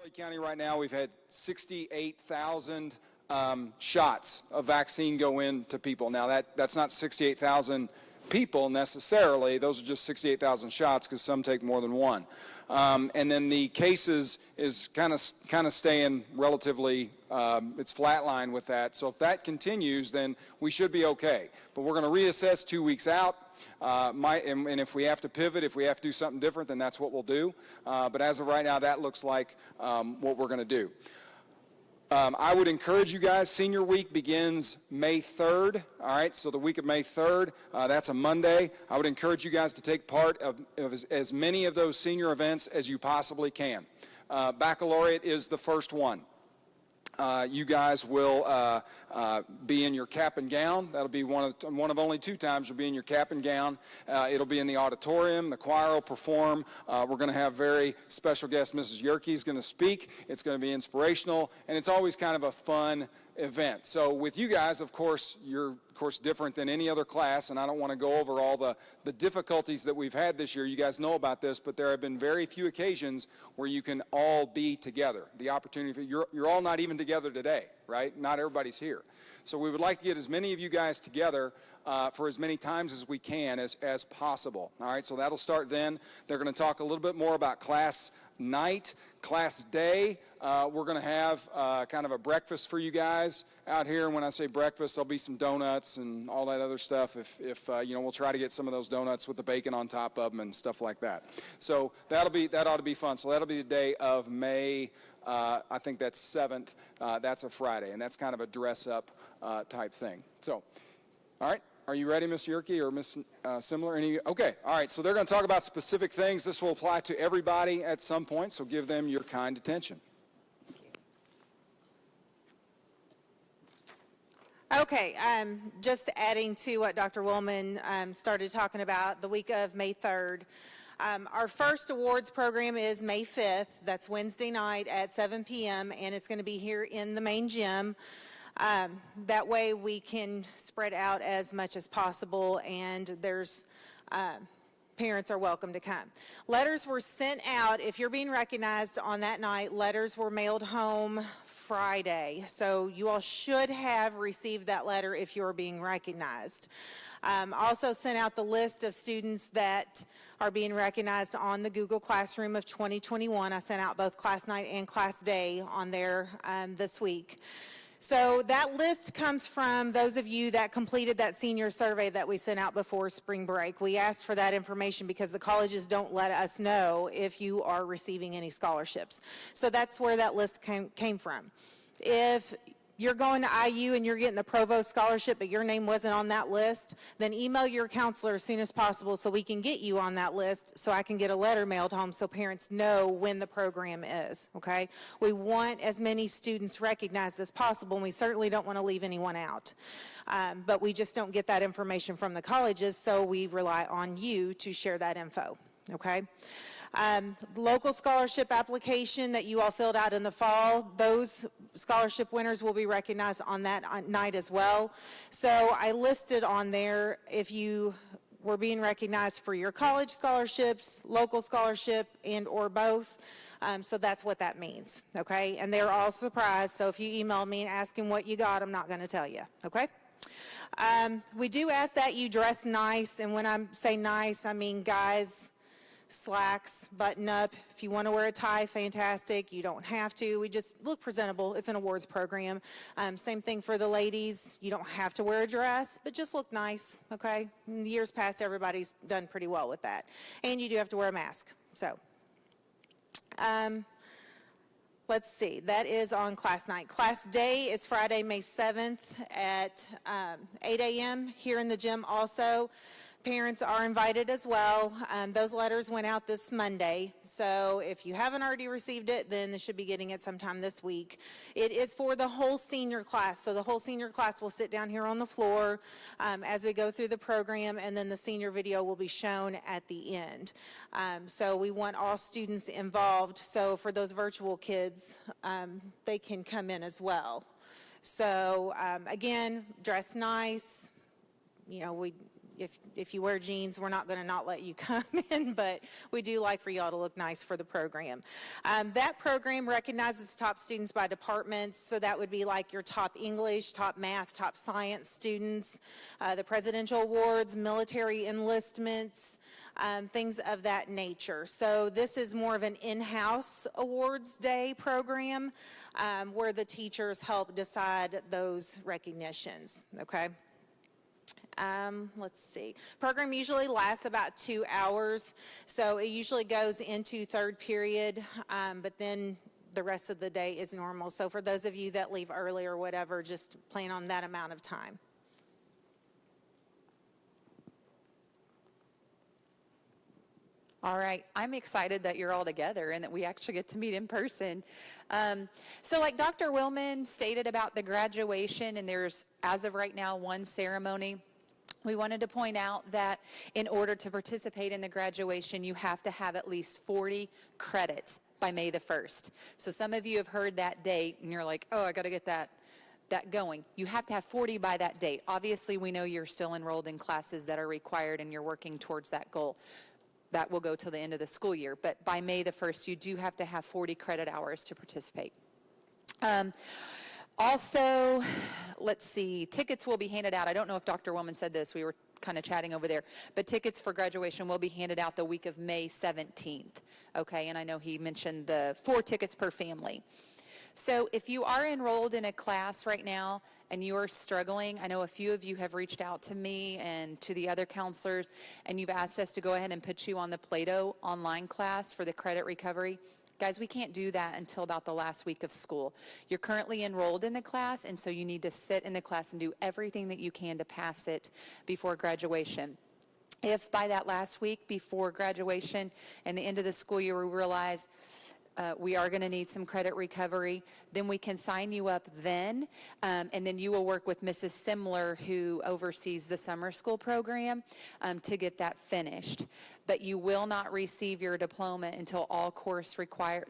Floyd County right now, we've had 68,000 shots of vaccine go in to people. Now, that's not 68,000 people necessarily. Those are just 68,000 shots because some take more than one. And then the cases is kind of staying relatively, it's flatline with that. So if that continues, then we should be okay. But we're going to reassess 2 weeks out. And if we have to pivot, if we have to do something different, then that's what we'll do. But as of right now, that looks like what we're going to do. I would encourage you guys, senior week begins May 3rd, all right, so the week of May 3rd, that's a Monday. I would encourage you guys to take part of as many of those senior events as you possibly can. Baccalaureate is the first one. You guys will be in your cap and gown. That'll be one of only 2 times you'll be in your cap and gown. It'll be in the auditorium. The choir will perform. We're going to have very special guest. Mrs. Yerke is going to speak. It's going to be inspirational, and it's always kind of a fun event. So with you guys, of course, you're different than any other class, and I don't want to go over all the difficulties that we've had this year. You guys know about this, but there have been very few occasions where you can all be together. The opportunity for you're all not even together today, right? Not everybody's here. So we would like to get as many of you guys together for as many times as we can as possible. All right, so that'll start then. They're going to talk a little bit more about class night, class day. We're going to have kind of a breakfast for you guys out here. And when I say breakfast, there'll be some donuts and all that other stuff. If you know, we'll try to get some of those donuts with the bacon on top of them and stuff like that. So that ought to be fun. So that'll be the day of May. I think that's 7th. That's a Friday, and that's kind of a dress-up type thing. So, all right. Are you ready, Ms. Yerke or Ms. Simler? Okay, all right, so they're going to talk about specific things. This will apply to everybody at some point, so give them your kind attention. Okay, just adding to what Dr. Woolman started talking about, the week of May 3rd. Our first awards program is May 5th. That's Wednesday night at 7 p.m., and it's going to be here in the main gym. That way we can spread out as much as possible, and there's parents are welcome to come. Letters were sent out. If you're being recognized on that night, letters were mailed home Friday. So you all should have received that letter if you're being recognized. Also sent out the list of students that are being recognized on the Google Classroom of 2021. I sent out both class night and class day on there this week. So that list comes from those of you that completed that senior survey that we sent out before spring break. We asked for that information because the colleges don't let us know if you are receiving any scholarships. So that's where that list came from. If you're going to IU and you're getting the Provost Scholarship, but your name wasn't on that list, then email your counselor as soon as possible so we can get you on that list so I can get a letter mailed home so parents know when the program is, okay? We want as many students recognized as possible, and we certainly don't want to leave anyone out. But we just don't get that information from the colleges, so we rely on you to share that info, okay? Local scholarship application that you all filled out in the fall, those scholarship winners will be recognized on that night as well. So I listed on there if you were being recognized for your college scholarships, local scholarship, and or both. So that's what that means, okay? And they're all surprised, so if you email me asking what you got, I'm not going to tell you, okay? We do ask that you dress nice, and when I say nice, I mean guys, slacks, button up. If you want to wear a tie, fantastic. You don't have to. We just look presentable. It's an awards program. Same thing for the ladies. You don't have to wear a dress, but just look nice, okay? In the years past, everybody's done pretty well with that. And you do have to wear a mask. So, let's see. That is on class night. Class day is Friday, May 7th at 8 a.m. here in the gym also. Parents are invited as well. Those letters went out this Monday, so if you haven't already received it, then they should be getting it sometime this week. It is for the whole senior class, so the whole senior class will sit down here on the floor as we go through the program, and then the senior video will be shown at the end. So we want all students involved, so for those virtual kids, they can come in as well. So again, dress nice. You know, we if you wear jeans, we're not going to not let you come in, but we do like for y'all to look nice for the program. That program recognizes top students by departments, so that would be like your top English, top math, top science students, the presidential awards, military enlistments, things of that nature. So this is more of an in-house awards day program where the teachers help decide those recognitions, okay? Let's see. Program usually lasts about 2 hours, so it usually goes into third period, but then the rest of the day is normal. So for those of you that leave early or whatever, just plan on that amount of time. All right, I'm excited that you're all together and that we actually get to meet in person. So like Dr. Willman stated about the graduation, and there's, as of right now, one ceremony. We wanted to point out that in order to participate in the graduation, you have to have at least 40 credits by May the 1st. So some of you have heard that date, and you're like, oh, I got to get that going. You have to have 40 by that date. Obviously, we know you're still enrolled in classes that are required, and you're working towards that goal. That will go till the end of the school year. But by May the 1st, you do have to have 40 credit hours to participate. Also, let's see, tickets will be handed out. I don't know if Dr. Willman said this. We were kind of chatting over there. But tickets for graduation will be handed out the week of May 17th. Okay, and I know he mentioned the 4 tickets per family. So if you are enrolled in a class right now and you are struggling, I know a few of you have reached out to me and to the other counselors, and you've asked us to go ahead and put you on the Plato online class for the credit recovery. Guys, we can't do that until about the last week of school. You're currently enrolled in the class, and so you need to sit in the class and do everything that you can to pass it before graduation. If by that last week before graduation and the end of the school year we realize we are going to need some credit recovery, then we can sign you up then, and then you will work with Mrs. Simler, who oversees the summer school program, to get that finished. But you will not receive your diploma until all courses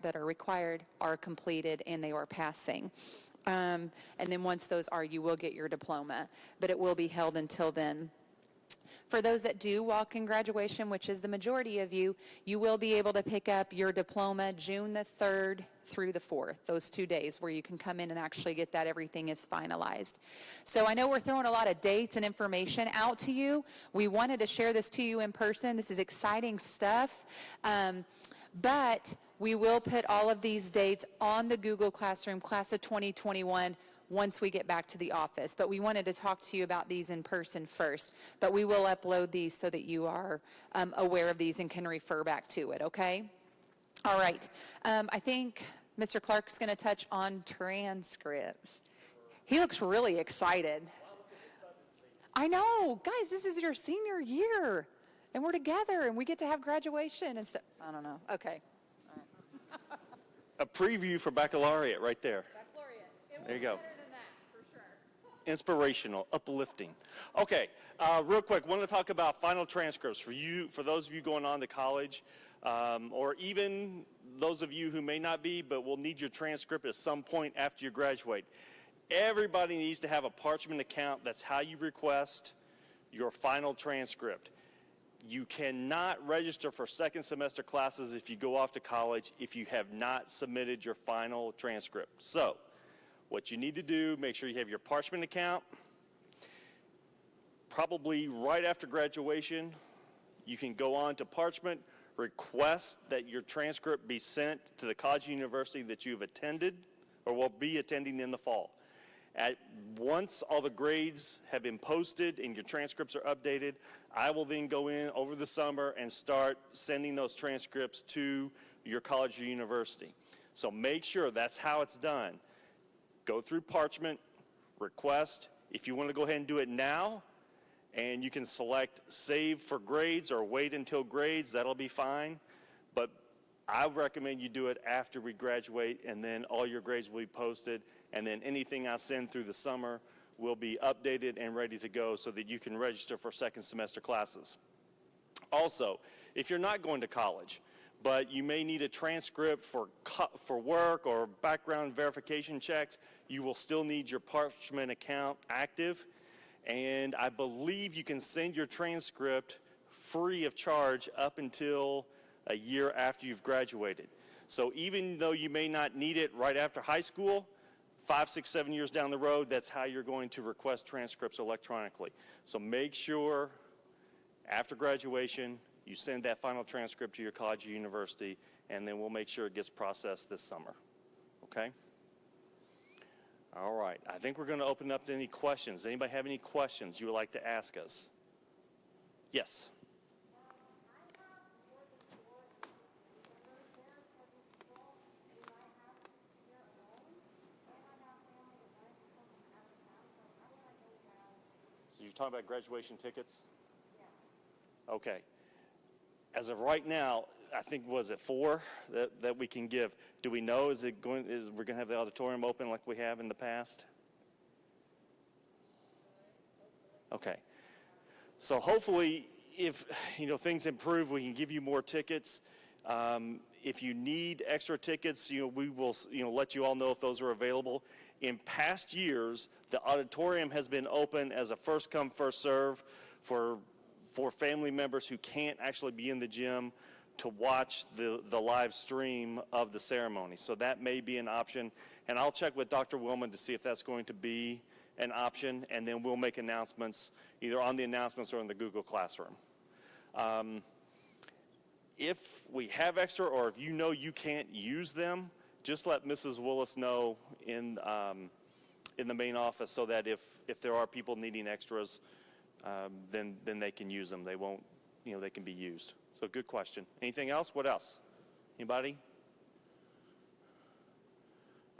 that are required are completed and they are passing. And then once those are, you will get your diploma, but it will be held until then. For those that do walk in graduation, which is the majority of you, you will be able to pick up your diploma June the 3rd through the 4th, those 2 days where you can come in and actually get that everything is finalized. So I know we're throwing a lot of dates and information out to you. We wanted to share this to you in person. This is exciting stuff. But we will put all of these dates on the Google Classroom Class of 2021 once we get back to the office. But we wanted to talk to you about these in person first. But we will upload these so that you are aware of these and can refer back to it, okay? All right. I think Mr. Clark's going to touch on transcripts. He looks really excited. I know. Guys, this is your senior year. And we're together, and we get to have graduation and stuff. I don't know. Okay. All right. A preview for baccalaureate right there. There you go. Inspirational, uplifting. Okay, real quick, want to talk about final transcripts for those of you going on to college, or even those of you who may not be, but will need your transcript at some point after you graduate. Everybody needs to have a parchment account. That's how you request your final transcript. You cannot register for second semester classes if you go off to college if you have not submitted your final transcript. So, what you need to do, make sure you have your parchment account. Probably right after graduation, you can go on to Parchment, request that your transcript be sent to the college or university that you've attended or will be attending in the fall. Once all the grades have been posted and your transcripts are updated, I will then go in over the summer and start sending those transcripts to your college or university. So make sure that's how it's done. Go through Parchment, request. If you want to go ahead and do it now, and you can select Save for Grades or wait until grades, that'll be fine. But I recommend you do it after we graduate, and then all your grades will be posted, and then anything I send through the summer will be updated and ready to go so that you can register for second semester classes. Also, if you're not going to college, but you may need a transcript for work or background verification checks, you will still need your Parchment account active. And I believe you can send your transcript free of charge up until a year after you've graduated. So even though you may not need it right after high school, 5, 6, 7 years down the road, that's how you're going to request transcripts electronically. So make sure after graduation, you send that final transcript to your college or university, and then we'll make sure it gets processed this summer. Okay? All right. I think we're going to open up to any questions. Anybody have any questions you would like to ask us? Yes. So you're talking about graduation tickets? Yeah. Okay. As of right now, I think, was it 4 that we can give? Do we know, we're going to have the auditorium open like we have in the past? Okay. So hopefully, if, things improve, we can give you more tickets. If you need extra tickets, we will, let you all know if those are available. In past years, the auditorium has been open as a first come, first serve for family members who can't actually be in the gym to watch the live stream of the ceremony. So that may be an option. And I'll check with Dr. Willman to see if that's going to be an option, and then we'll make announcements either on the announcements or in the Google Classroom. If we have extra, or if you can't use them, just let Mrs. Willis know in the main office, so that if there are people needing extras, then they can use them. They won't, they can be used. So good question. Anything else? What else? Anybody?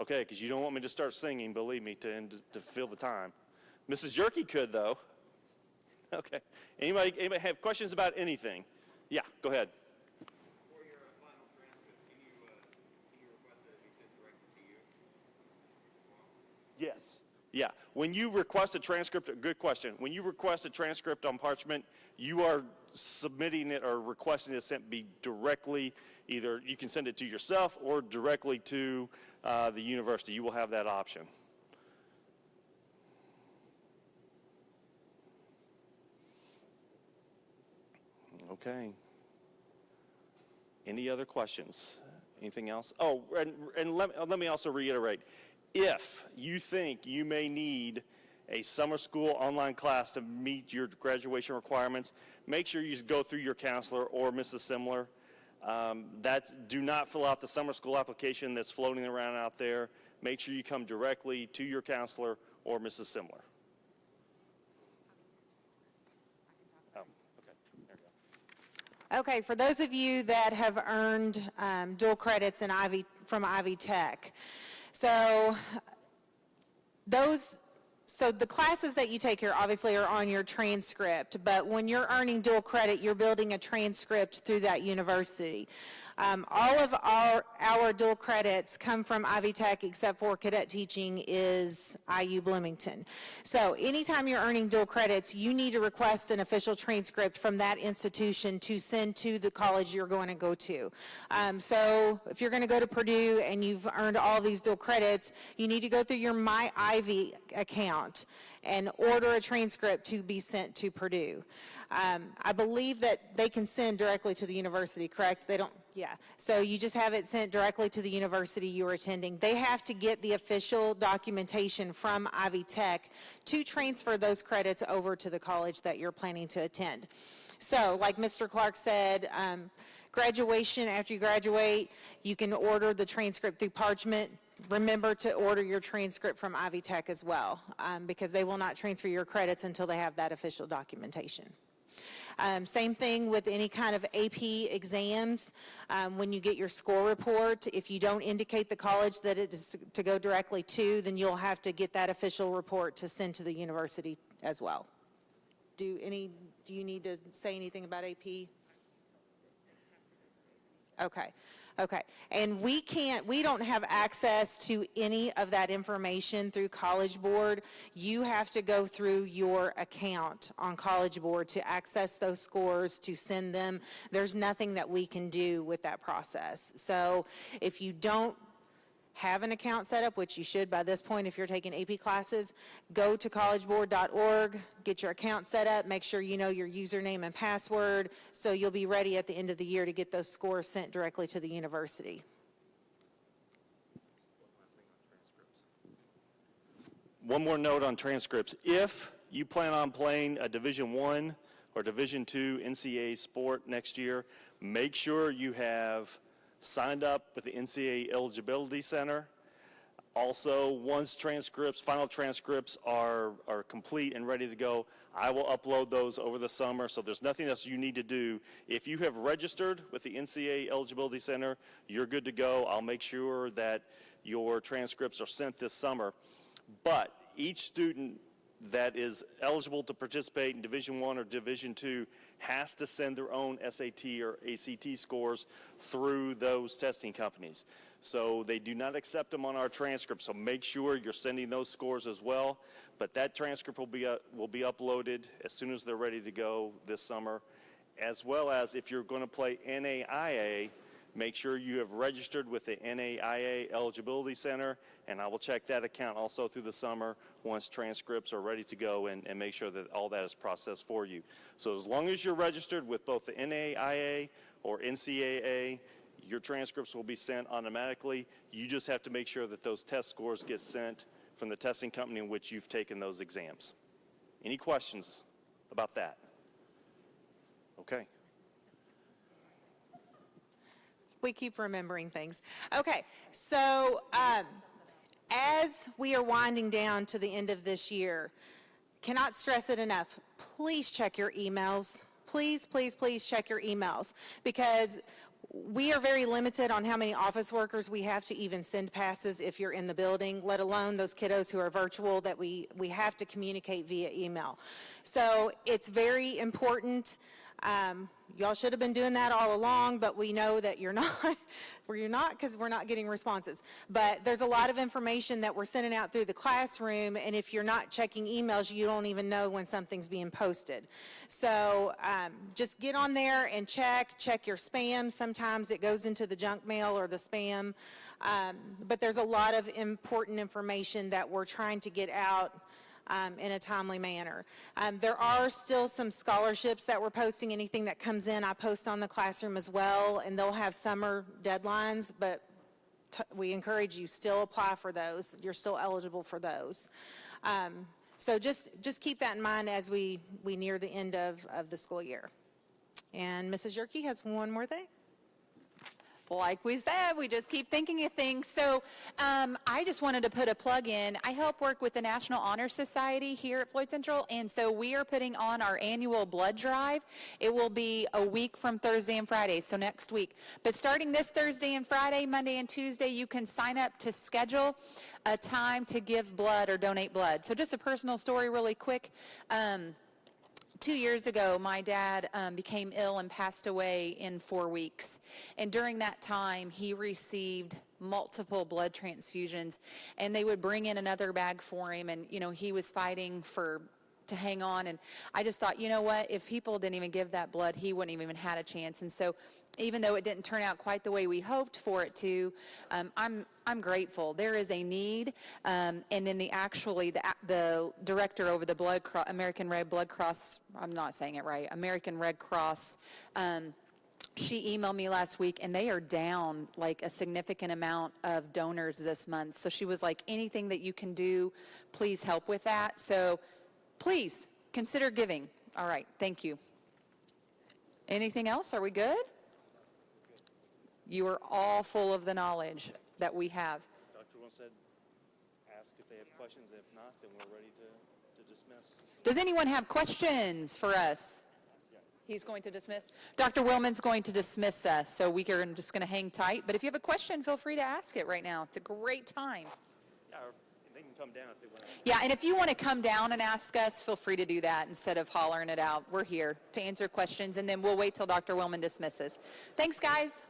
Okay, because you don't want me to start singing, believe me, to fill the time. Mrs. Jerky could, though. Okay. Anybody have questions about anything? Yeah, go ahead. For your final transcript, can you request that it be sent directly to you? Yes. Yeah. When you request a transcript, good question. When you request a transcript on parchment, you are submitting it or requesting it sent be directly, either you can send it to yourself or directly to the university. You will have that option. Okay. Any other questions? Anything else? Oh, and let me also reiterate. If you think you may need a summer school online class to meet your graduation requirements, make sure you go through your counselor or Mrs. Simler. Do not fill out the summer school application that's floating around out there. Make sure you come directly to your counselor or Mrs. Simler. Oh, okay. There we go. Okay, for those of you that have earned dual credits in from Ivy Tech, so the classes that you take here obviously are on your transcript, but when you're earning dual credit, you're building a transcript through that university. All of our dual credits come from Ivy Tech, except for cadet teaching is IU Bloomington. So anytime you're earning dual credits, you need to request an official transcript from that institution to send to the college you're going to go to. So if you're going to go to Purdue and you've earned all these dual credits, you need to go through your My Ivy account and order a transcript to be sent to Purdue. I believe that they can send directly to the university, correct? They don't, yeah. So you just have it sent directly to the university you are attending. They have to get the official documentation from Ivy Tech to transfer those credits over to the college that you're planning to attend. So like Mr. Clark said, graduation, after you graduate, you can order the transcript through Parchment. Remember to order your transcript from Ivy Tech as well, because they will not transfer your credits until they have that official documentation. Same thing with any kind of AP exams. When you get your score report, if you don't indicate the college that it is to go directly to, then you'll have to get that official report to send to the university as well. Do you need to say anything about AP? Okay. And we don't have access to any of that information through College Board. You have to go through your account on College Board to access those scores, to send them. There's nothing that we can do with that process. So if you don't have an account set up, which you should by this point if you're taking AP classes, go to collegeboard.org, get your account set up, make sure you know your username and password, so you'll be ready at the end of the year to get those scores sent directly to the university. One more note on transcripts. If you plan on playing a Division I or Division II NCAA sport next year, make sure you have signed up with the NCAA Eligibility Center. Also, once final transcripts are complete and ready to go, I will upload those over the summer, so there's nothing else you need to do. If you have registered with the NCAA Eligibility Center, you're good to go. I'll make sure that your transcripts are sent this summer. But each student that is eligible to participate in Division I or Division II has to send their own SAT or ACT scores through those testing companies. So they do not accept them on our transcript, so make sure you're sending those scores as well. But that transcript will be uploaded as soon as they're ready to go this summer, as well as if you're going to play NAIA, make sure you have registered with the NAIA Eligibility Center, and I will check that account also through the summer once transcripts are ready to go and make sure that all that is processed for you. So as long as you're registered with both the NAIA or NCAA, your transcripts will be sent automatically. You just have to make sure that those test scores get sent from the testing company in which you've taken those exams. Any questions about that? Okay. We keep remembering things. Okay, so as we are winding down to the end of this year, cannot stress it enough, please check your emails. Please, please, please check your emails, because we are very limited on how many office workers we have to even send passes if you're in the building, let alone those kiddos who are virtual that we have to communicate via email. So it's very important. Y'all should have been doing that all along, but we know that you're not, because we're not getting responses. But there's a lot of information that we're sending out through the classroom, and if you're not checking emails, you don't even know when something's being posted. So just get on there and check your spam. Sometimes it goes into the junk mail or the spam, but there's a lot of important information that we're trying to get out in a timely manner. There are still some scholarships that we're posting. Anything that comes in, I post on the classroom as well, and they'll have summer deadlines, but we encourage you still apply for those. You're still eligible for those. So just keep that in mind as we near the end of the school year. And Mrs. Yerke has one more thing. Like we said, we just keep thinking of things. So I just wanted to put a plug in. I help work with the National Honor Society here at Floyd Central, and so we are putting on our annual blood drive. It will be a week from Thursday and Friday, so next week. But starting this Thursday and Friday, Monday and Tuesday, you can sign up to schedule a time to give blood or donate blood. So just a personal story really quick. 2 years ago, my dad became ill and passed away in 4 weeks. And during that time, he received multiple blood transfusions, and they would bring in another bag for him. And, you know, he was fighting to hang on. And I just thought, you know what, if people didn't even give that blood, he wouldn't even had a chance. And so even though it didn't turn out quite the way we hoped for it to, I'm grateful. There is a need, and then the director over the American Red Cross, I'm not saying it right, American Red Cross, she emailed me last week, and they are down like a significant amount of donors this month. So she was like, anything that you can do, please help with that. So please consider giving. All right, thank you. Anything else? Are we good? You are all full of the knowledge that we have. Dr. Will said, ask if they have questions. If not, then we're ready to dismiss. Does anyone have questions for us? He's going to dismiss. Dr. Willman's going to dismiss us, so we are just going to hang tight. But if you have a question, feel free to ask it right now. It's a great time. Yeah, or they can come down if they want to. Yeah, and if you want to come down and ask us, feel free to do that instead of hollering it out. We're here to answer questions, and then we'll wait till Dr. Willman dismisses. Thanks, guys.